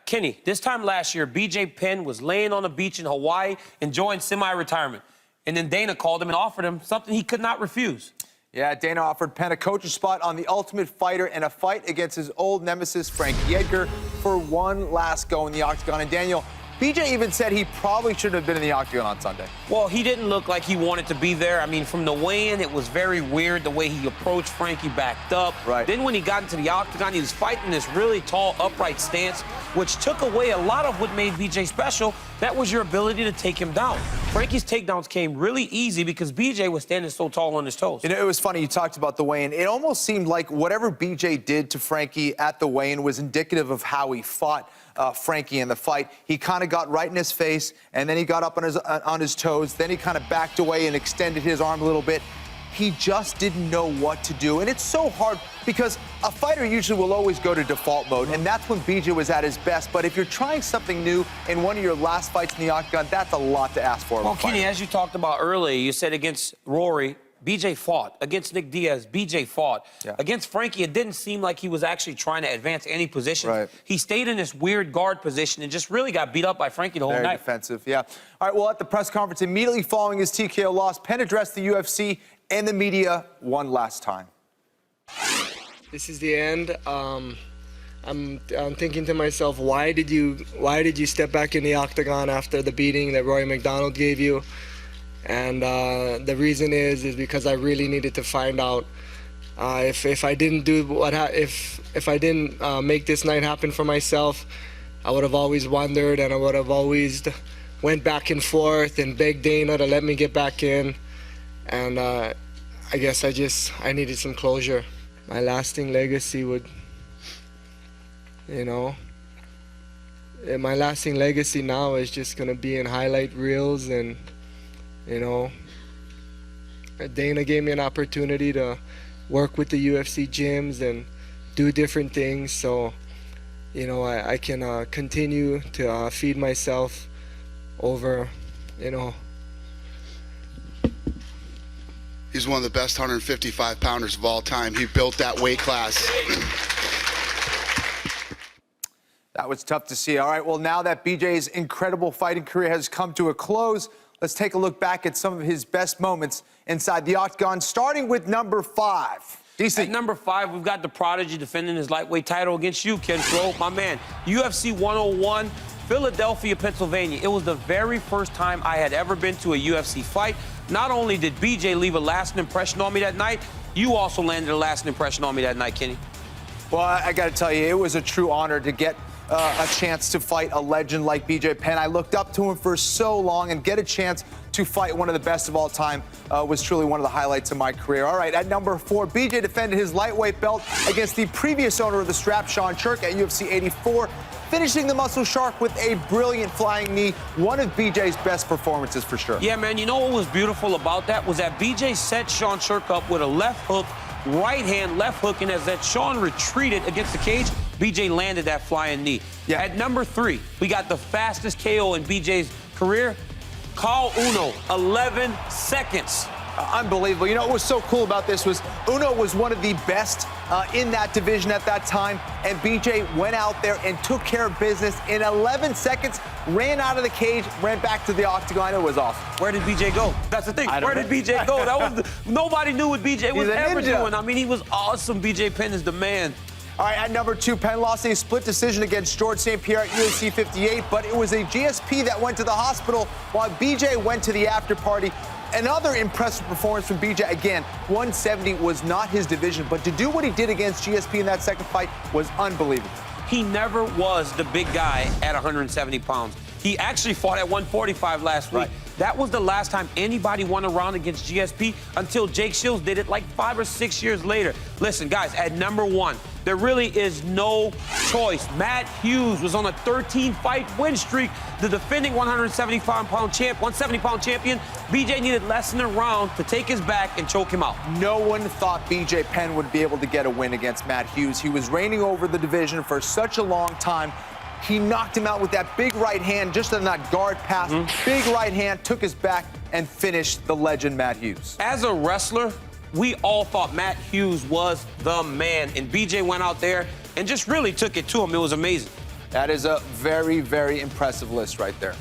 Kenny, this time last year, Penn was laying on a beach in Hawaii enjoying semi-retirement. And then Dana called him and offered him something he could not refuse. Yeah, Dana offered Penn a coaching spot on The Ultimate Fighter and a fight against his old nemesis, Frankie Edgar, for one last go in the octagon. And Daniel, BJ even said he probably shouldn't have been in the octagon on Sunday. Well, he didn't look like he wanted to be there. I mean, from the weigh-in, it was very weird the way he approached Frankie, backed up. Right. Then when he got into the octagon, he was fighting this really tall, upright stance, which took away a lot of what made BJ special. That was your ability to take him down. Frankie's takedowns came really easy because BJ was standing so tall on his toes. You know, it was funny, you talked about the weigh-in. It almost seemed like whatever BJ did to Frankie at the weigh-in was indicative of how he fought Frankie in the fight. He kind of got right in his face, and then he got up on his toes. Then he kind of backed away and extended his arm a little bit. He just didn't know what to do. And it's so hard because a fighter usually will always go to default mode, and that's when BJ was at his best. But if you're trying something new in one of your last fights in the octagon, that's a lot to ask for. Well, Kenny, as you talked about earlier, you said against Rory, BJ fought. Against Nick Diaz, BJ fought. Yeah. Against Frankie, it didn't seem like he was actually trying to advance any position. Right. He stayed in this weird guard position and just really got beat up by Frankie the whole Very night. defensive, yeah. All right, well, at the press conference immediately following his TKO loss, Penn addressed the UFC and the media one last time. This is the end. I'm thinking to myself, why did you step back in the octagon after the beating that Rory McDonald gave you? And the reason is because I really needed to find out if I didn't do if I didn't make this night happen for myself, I would have always wondered, and I would have always went back and forth and begged Dana to let me get back in. And I guess I needed some closure. My lasting legacy would, you know, my lasting legacy now is just gonna be in highlight reels. And you know, Dana gave me an opportunity to work with the UFC gyms and do different things, so you know, I can continue to feed myself over, you know. He's one of the best 155-pounders of all time. He built that weight class. That was tough to see. All right, well, now that BJ's incredible fighting career has come to a close, let's take a look back at some of his best moments inside the octagon, starting with number 5. DC. At number 5, we've got the Prodigy defending his lightweight title against you, Ken Flo, my man. UFC 101, Philadelphia, Pennsylvania. It was the very first time I had ever been to a UFC fight. Not only did BJ leave a lasting impression on me that night, you also landed a lasting impression on me that night, Kenny. Well, I got to tell you, it was a true honor to get a chance to fight a legend like BJ Penn. I looked up to him for so long, and get a chance to fight one of the best of all time was truly one of the highlights of my career. All right, at number 4, BJ defended his lightweight belt against the previous owner of the strap, Sean Sherk, at UFC 84, finishing the Muscle Shark with a brilliant flying knee, one of BJ's best performances for sure. Yeah, man, you know what was beautiful about that was that BJ set Sean Sherk up with a left hook, right hand, left hook, and as that Sean retreated against the cage, BJ landed that flying knee. Yeah. At number 3, we got the fastest KO in BJ's career, Carl Uno, 11 seconds. Unbelievable. You know what was so cool about this was Uno was one of the best in that division at that time, and BJ went out there and took care of business in 11 seconds, ran out of the cage, ran back to the octagon. It was awesome. Where did BJ go? That's the thing. Where did BJ go? That was nobody knew what BJ was ever doing. I mean, he was awesome. BJ Penn is the man. All right, at number 2, Penn lost a split decision against George St. Pierre at UFC 58, but it was a GSP that went to the hospital while BJ went to the after party. Another impressive performance from BJ. Again, 170 was not his division, but to do what he did against GSP in that second fight was unbelievable. He never was the big guy at 170 pounds. He actually fought at 145 last week. Right. That was the last time anybody won a round against GSP until Jake Shields did it like 5 or 6 years later. Listen, guys, at number 1, there really is no choice. Matt Hughes was on a 13-fight win streak, the defending 170-pound champion. BJ needed less than a round to take his back and choke him out. No one thought BJ Penn would be able to get a win against Matt Hughes. He was reigning over the division for such a long time. He knocked him out with that big right hand, just on that guard pass. Big right hand, took his back, and finished the legend Matt Hughes. As a wrestler, we all thought Matt Hughes was the man, and BJ went out there and just really took it to him. It was amazing. That is a very, very impressive list right there.